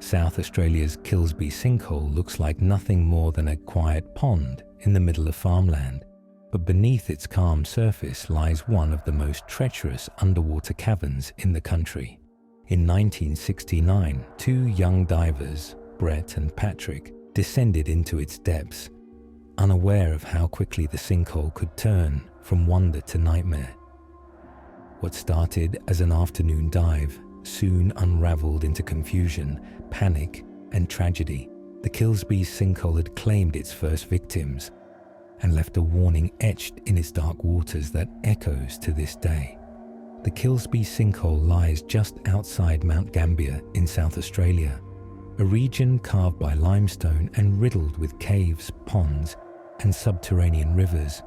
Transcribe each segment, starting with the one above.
South Australia's Kilsby Sinkhole looks like nothing more than a quiet pond in the middle of farmland, but beneath its calm surface lies one of the most treacherous underwater caverns in the country. In 1969, two young divers, Brett and Patrick, descended into its depths, unaware of how quickly the sinkhole could turn from wonder to nightmare. What started as an afternoon dive soon unraveled into confusion, panic, and tragedy. The Kilsby Sinkhole had claimed its first victims and left a warning etched in its dark waters that echoes to this day. The Kilsby Sinkhole lies just outside Mount Gambier in South Australia, a region carved by limestone and riddled with caves, ponds, and subterranean rivers.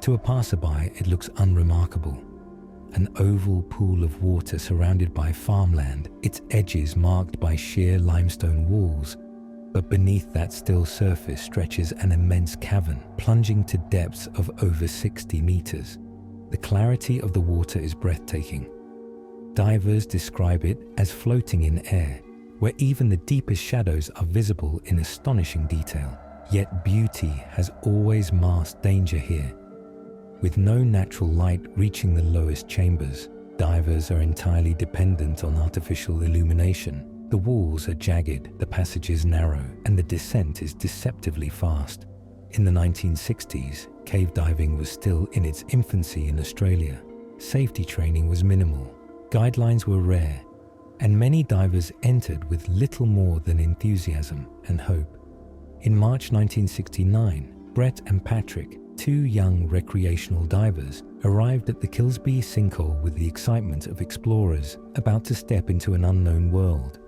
To a passerby, it looks unremarkable. An oval pool of water surrounded by farmland, its edges marked by sheer limestone walls. But beneath that still surface stretches an immense cavern, plunging to depths of over 60 meters. The clarity of the water is breathtaking. Divers describe it as floating in air, where even the deepest shadows are visible in astonishing detail. Yet beauty has always masked danger here. With no natural light reaching the lowest chambers, divers are entirely dependent on artificial illumination. The walls are jagged, the passages narrow, and the descent is deceptively fast. In the 1960s, cave diving was still in its infancy in Australia. Safety training was minimal, guidelines were rare, and many divers entered with little more than enthusiasm and hope. In March 1969, Brett and Patrick, two young recreational divers, arrived at the Kilsby Sinkhole with the excitement of explorers about to step into an unknown world.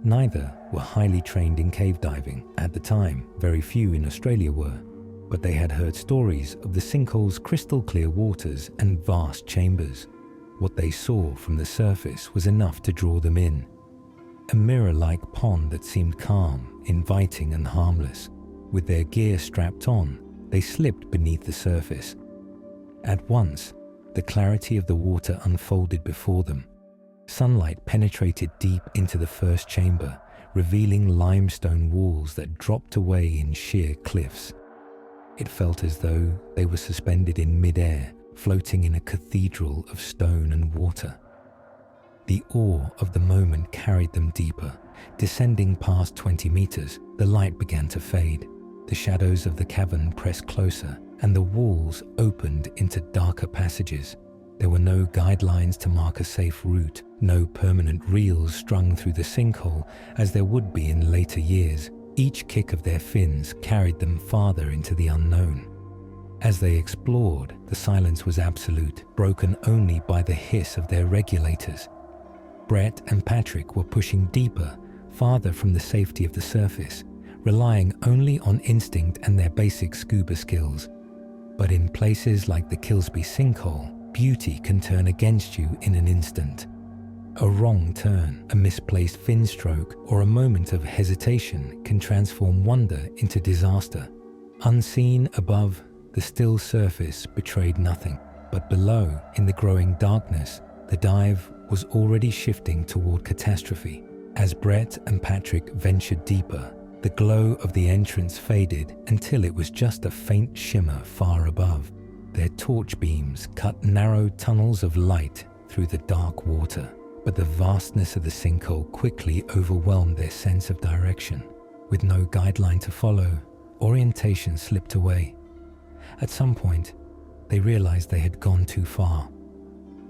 Neither were highly trained in cave diving. At the time, very few in Australia were, but they had heard stories of the sinkhole's crystal clear waters and vast chambers. What they saw from the surface was enough to draw them in. A mirror-like pond that seemed calm, inviting and harmless. With their gear strapped on, they slipped beneath the surface. At once, the clarity of the water unfolded before them. Sunlight penetrated deep into the first chamber, revealing limestone walls that dropped away in sheer cliffs. It felt as though they were suspended in mid-air, floating in a cathedral of stone and water. The awe of the moment carried them deeper. Descending past 20 meters, the light began to fade. The shadows of the cavern pressed closer, and the walls opened into darker passages. There were no guidelines to mark a safe route, no permanent reels strung through the sinkhole as there would be in later years. Each kick of their fins carried them farther into the unknown. As they explored, the silence was absolute, broken only by the hiss of their regulators. Brett and Patrick were pushing deeper, farther from the safety of the surface, relying only on instinct and their basic scuba skills. But in places like the Kilsby Sinkhole, beauty can turn against you in an instant. A wrong turn, a misplaced fin stroke, or a moment of hesitation can transform wonder into disaster. Unseen above, the still surface betrayed nothing, but below, in the growing darkness, the dive was already shifting toward catastrophe. As Brett and Patrick ventured deeper, the glow of the entrance faded until it was just a faint shimmer far above. Their torch beams cut narrow tunnels of light through the dark water, but the vastness of the sinkhole quickly overwhelmed their sense of direction. With no guideline to follow, orientation slipped away. At some point, they realized they had gone too far.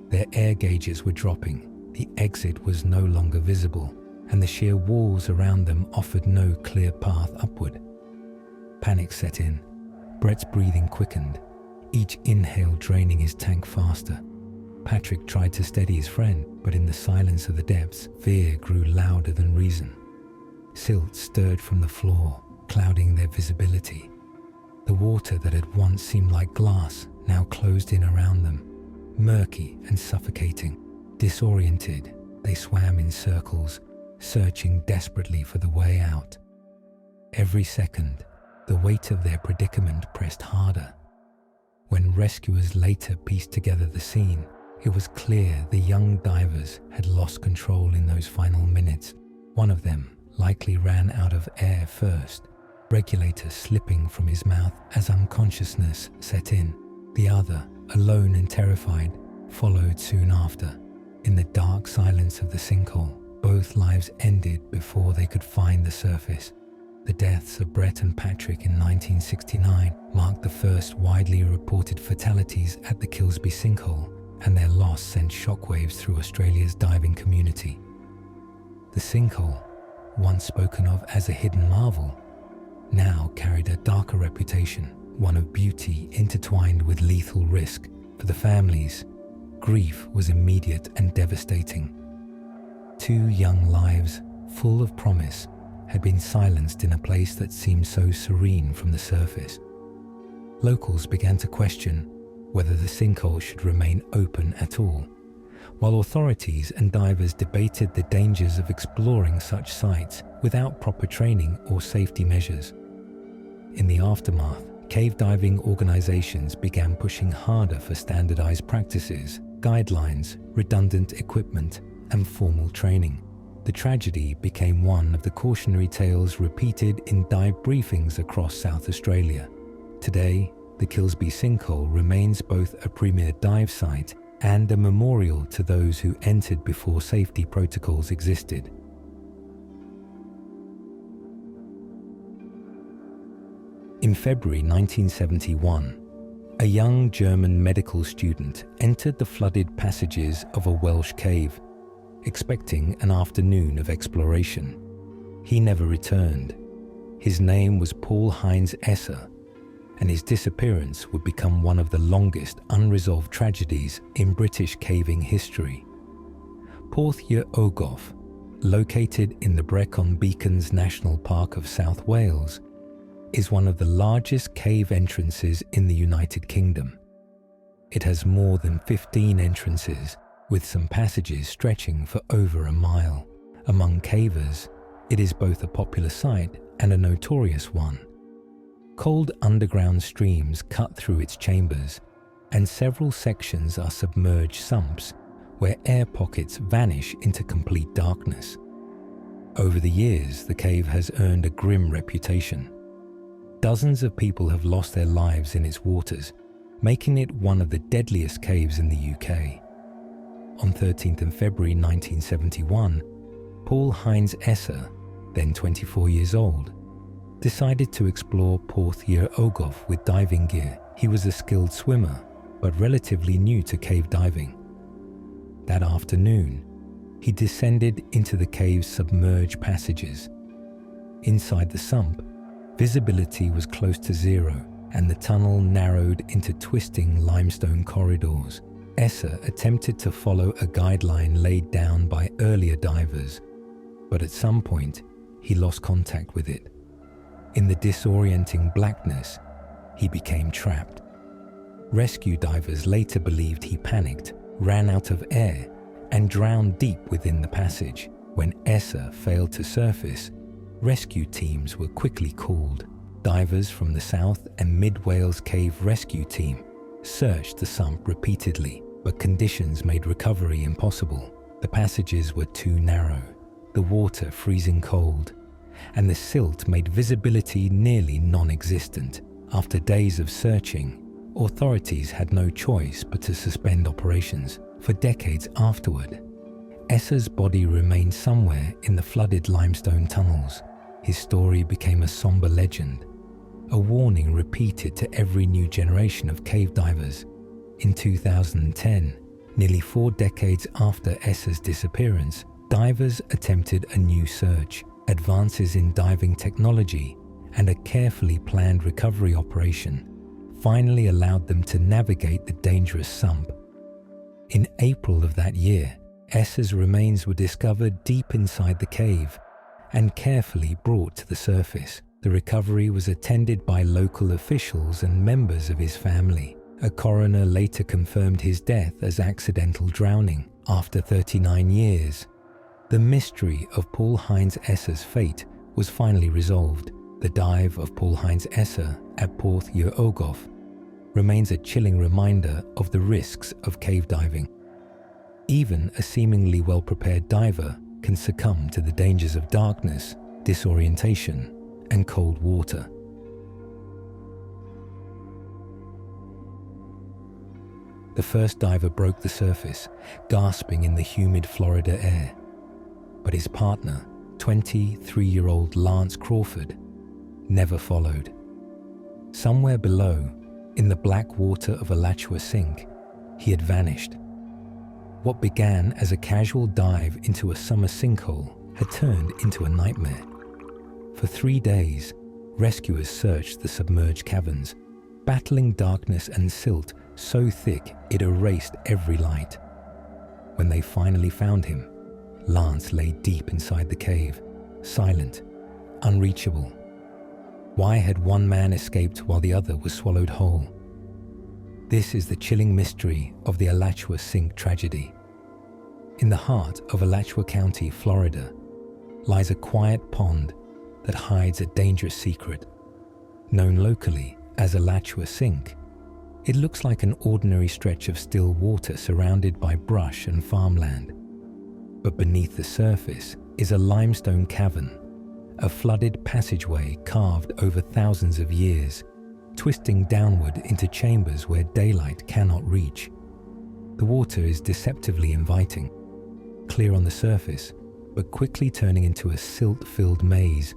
Their air gauges were dropping, the exit was no longer visible, and the sheer walls around them offered no clear path upward. Panic set in. Brett's breathing quickened, each inhale draining his tank faster. Patrick tried to steady his friend, but in the silence of the depths, fear grew louder than reason. Silt stirred from the floor, clouding their visibility. The water that had once seemed like glass now closed in around them, murky and suffocating. Disoriented, they swam in circles, searching desperately for the way out. Every second, the weight of their predicament pressed harder. When rescuers later pieced together the scene, it was clear the young divers had lost control in those final minutes. One of them, likely ran out of air first, regulator slipping from his mouth as unconsciousness set in. The other, alone and terrified, followed soon after. In the dark silence of the sinkhole, both lives ended before they could find the surface. The deaths of Brett and Patrick in 1969 marked the first widely reported fatalities at the Kilsby Sinkhole, and their loss sent shockwaves through Australia's diving community. The sinkhole, once spoken of as a hidden marvel, now carried a darker reputation, one of beauty intertwined with lethal risk. For the families, grief was immediate and devastating. 2 young lives, full of promise, had been silenced in a place that seemed so serene from the surface. Locals began to question whether the sinkhole should remain open at all, while authorities and divers debated the dangers of exploring such sites without proper training or safety measures. In the aftermath, cave diving organizations began pushing harder for standardized practices, guidelines, redundant equipment, and formal training. The tragedy became one of the cautionary tales repeated in dive briefings across South Australia. Today, the Kilsby Sinkhole remains both a premier dive site and a memorial to those who entered before safety protocols existed. In February 1971, a young German medical student entered the flooded passages of a Welsh cave, expecting an afternoon of exploration. He never returned. His name was Heinz Esser, and his disappearance would become one of the longest unresolved tragedies in British caving history. Porth Ogof, located in the Brecon Beacons National Park of South Wales, is one of the largest cave entrances in the United Kingdom. It has more than 15 entrances, with some passages stretching for over a mile. Among cavers, it is both a popular site and a notorious one. Cold underground streams cut through its chambers, and several sections are submerged sumps where air pockets vanish into complete darkness. Over the years, the cave has earned a grim reputation. Dozens of people have lost their lives in its waters, making it one of the deadliest caves in the UK. On 13th of February 1971, Heinz Esser, then 24 years old, decided to explore Porth Ogof with diving gear. He was a skilled swimmer, but relatively new to cave diving. That afternoon, he descended into the cave's submerged passages. Inside the sump, visibility was close to zero, and the tunnel narrowed into twisting limestone corridors. Esser attempted to follow a guideline laid down by earlier divers, but at some point, he lost contact with it. In the disorienting blackness, he became trapped. Rescue divers later believed he panicked, ran out of air, and drowned deep within the passage. When Esser failed to surface, rescue teams were quickly called. Divers from the South and Mid Wales Cave Rescue Team searched the sump repeatedly, but conditions made recovery impossible. The passages were too narrow, the water freezing cold, and the silt made visibility nearly non-existent. After days of searching, authorities had no choice but to suspend operations. For decades afterward, Esser's body remained somewhere in the flooded limestone tunnels. His story became a somber legend, a warning repeated to every new generation of cave divers. In 2010, nearly 4 decades after Esser's disappearance, divers attempted a new search. Advances in diving technology and a carefully planned recovery operation finally allowed them to navigate the dangerous sump. In April of that year, Esser's remains were discovered deep inside the cave and carefully brought to the surface. The recovery was attended by local officials and members of his family. A coroner later confirmed his death as accidental drowning. After 39 years, the mystery of Heinz Esser's fate was finally resolved. The dive of Heinz Esser at Porth Ogof remains a chilling reminder of the risks of cave diving. Even a seemingly well-prepared diver can succumb to the dangers of darkness disorientation, and cold water. The first diver broke the surface, gasping in the humid Florida air. But his partner, 23-year-old Lance Crawford, never followed. Somewhere below, in the black water of Elatchua Sink, he had vanished. What began as a casual dive into a summer sinkhole had turned into a nightmare. For 3 days, rescuers searched the submerged caverns, battling darkness and silt so thick it erased every light. When they finally found him, Lance lay deep inside the cave, silent, unreachable. Why had one man escaped while the other was swallowed whole? This is the chilling mystery of the Elatchua Sink tragedy. In the heart of Elatchua County, Florida, lies a quiet pond that hides a dangerous secret. Known locally as Elatchua Sink, it looks like an ordinary stretch of still water surrounded by brush and farmland. But beneath the surface is a limestone cavern, a flooded passageway carved over thousands of years, twisting downward into chambers where daylight cannot reach. The water is deceptively inviting, clear on the surface, but quickly turning into a silt-filled maze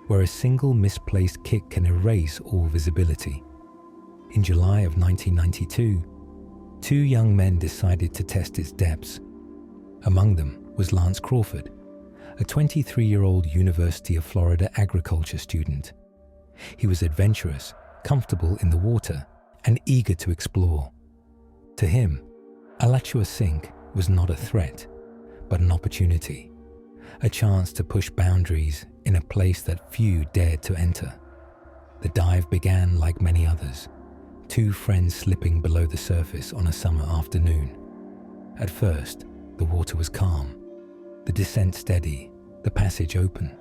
where a single misplaced kick can erase all visibility. In July of 1992, 2 young men decided to test its depths. Among them was Lance Crawford, a 23-year-old University of Florida agriculture student. He was adventurous, comfortable in the water, and eager to explore. To him, Elatchua Sink was not a threat, but an opportunity, a chance to push boundaries in a place that few dared to enter. The dive began like many others, 2 friends slipping below the surface on a summer afternoon. At first, the water was calm, the descent steady, the passage open.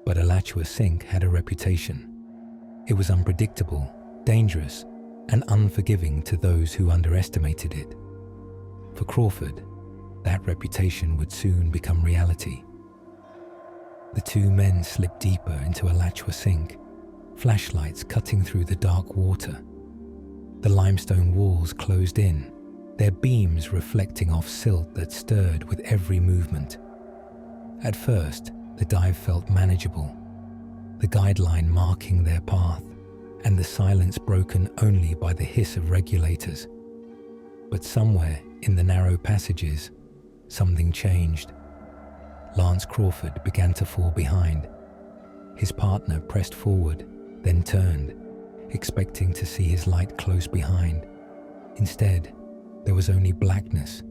But Elatchua Sink had a reputation. It was unpredictable, dangerous, and unforgiving to those who underestimated it. For Crawford, that reputation would soon become reality. The 2 men slipped deeper into Elatchua Sink, flashlights cutting through the dark water. The limestone walls closed in, their beams reflecting off silt that stirred with every movement. At first, the dive felt manageable, the guideline marking their path, and the silence broken only by the hiss of regulators. But somewhere in the narrow passages, something changed. Lance Crawford began to fall behind. His partner pressed forward, then turned, expecting to see his light close behind. Instead, there was only blackness.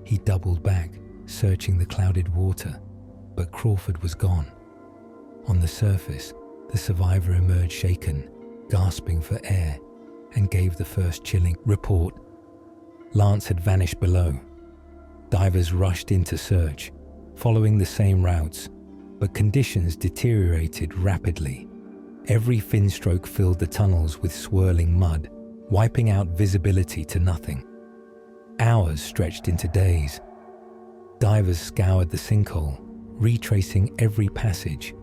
He doubled back, searching the clouded water, but Crawford was gone. On the surface, the survivor emerged shaken, gasping for air, and gave the first chilling report. Lance had vanished below. Divers rushed in to search, following the same routes, but conditions deteriorated rapidly. Every fin stroke filled the tunnels with swirling mud, wiping out visibility to nothing. Hours stretched into days. Divers scoured the sinkhole, retracing every passage,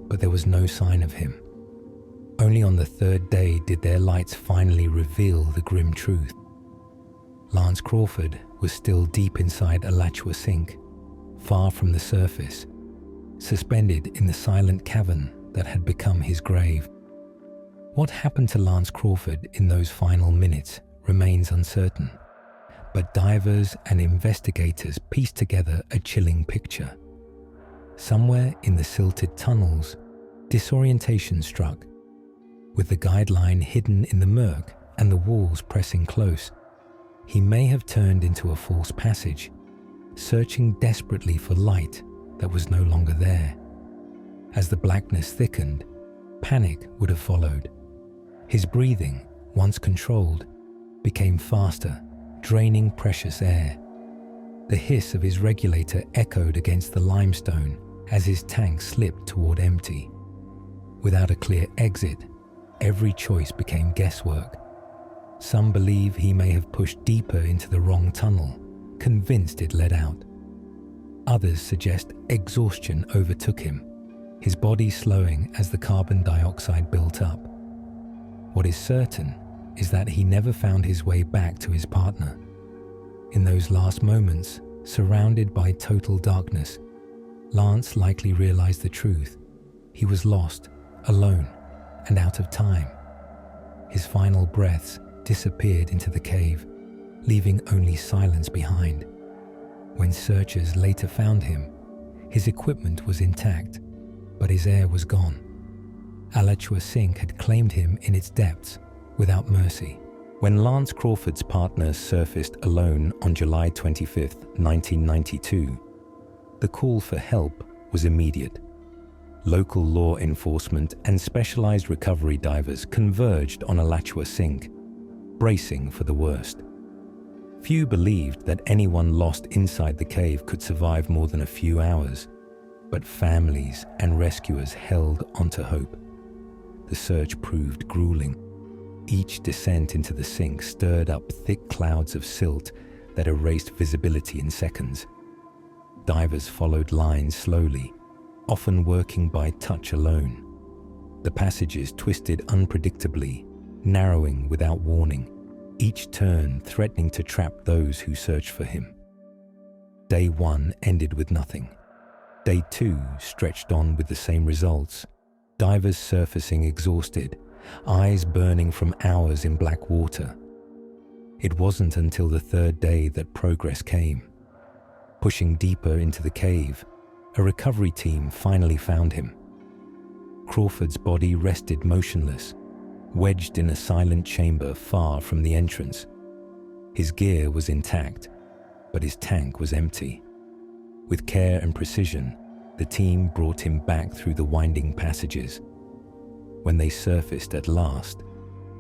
but there was no sign of him. Only on the 3rd day did their lights finally reveal the grim truth. Lance Crawford was still deep inside Elatchua Sink, far from the surface, suspended in the silent cavern that had become his grave. What happened to Lance Crawford in those final minutes remains uncertain, but divers and investigators pieced together a chilling picture. Somewhere in the silted tunnels, disorientation struck. With the guideline hidden in the murk and the walls pressing close, he may have turned into a false passage, searching desperately for light that was no longer there. As the blackness thickened, panic would have followed. His breathing, once controlled, became faster, draining precious air. The hiss of his regulator echoed against the limestone as his tank slipped toward empty. Without a clear exit, every choice became guesswork. Some believe he may have pushed deeper into the wrong tunnel, convinced it led out. Others suggest exhaustion overtook him, his body slowing as the carbon dioxide built up. What is certain is that he never found his way back to his partner. In those last moments, surrounded by total darkness, Lance likely realized the truth. He was lost, alone, and out of time. His final breaths disappeared into the cave, leaving only silence behind. When searchers later found him, his equipment was intact, but his air was gone. Elatchua Sink had claimed him in its depths without mercy. When Lance Crawford's partner surfaced alone on July 25, 1992, the call for help was immediate. Local law enforcement and specialized recovery divers converged on Elatchua Sink, bracing for the worst. Few believed that anyone lost inside the cave could survive more than a few hours, but families and rescuers held onto hope. The search proved grueling. Each descent into the sink stirred up thick clouds of silt that erased visibility in seconds. Divers followed lines slowly, often working by touch alone. The passages twisted unpredictably, narrowing without warning, each turn threatening to trap those who searched for him. Day 1 ended with nothing. Day 2 stretched on with the same results, divers surfacing exhausted, eyes burning from hours in black water. It wasn't until the third day that progress came. Pushing deeper into the cave, a recovery team finally found him. Crawford's body rested motionless, wedged in a silent chamber far from the entrance. His gear was intact, but his tank was empty. With care and precision, the team brought him back through the winding passages. When they surfaced at last,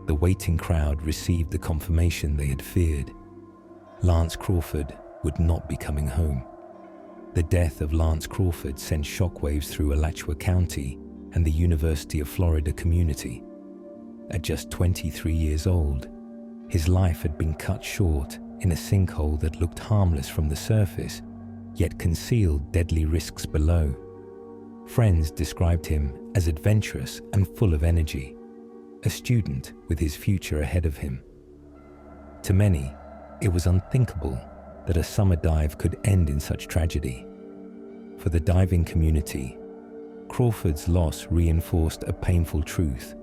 the waiting crowd received the confirmation they had feared. Lance Crawford would not be coming home. The death of Lance Crawford sent shockwaves through Alachua County and the University of Florida community. At just 23 years old, his life had been cut short in a sinkhole that looked harmless from the surface, yet concealed deadly risks below. Friends described him as adventurous and full of energy, a student with his future ahead of him. To many, it was unthinkable that a summer dive could end in such tragedy. For the diving community, Crawford's loss reinforced a painful truth.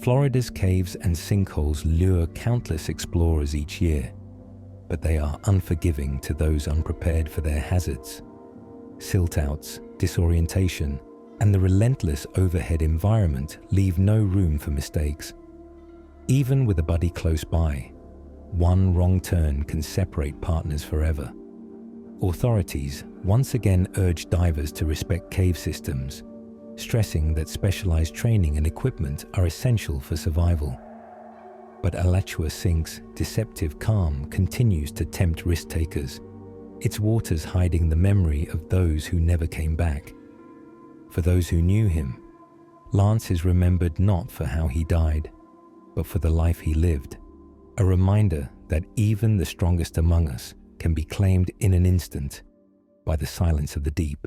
Florida's caves and sinkholes lure countless explorers each year, but they are unforgiving to those unprepared for their hazards. Siltouts, disorientation, and the relentless overhead environment leave no room for mistakes. Even with a buddy close by, one wrong turn can separate partners forever. Authorities once again urge divers to respect cave systems, stressing that specialized training and equipment are essential for survival. But Elatchua Sink's deceptive calm continues to tempt risk-takers, its waters hiding the memory of those who never came back. For those who knew him, Lance is remembered not for how he died, but for the life he lived, a reminder that even the strongest among us can be claimed in an instant by the silence of the deep.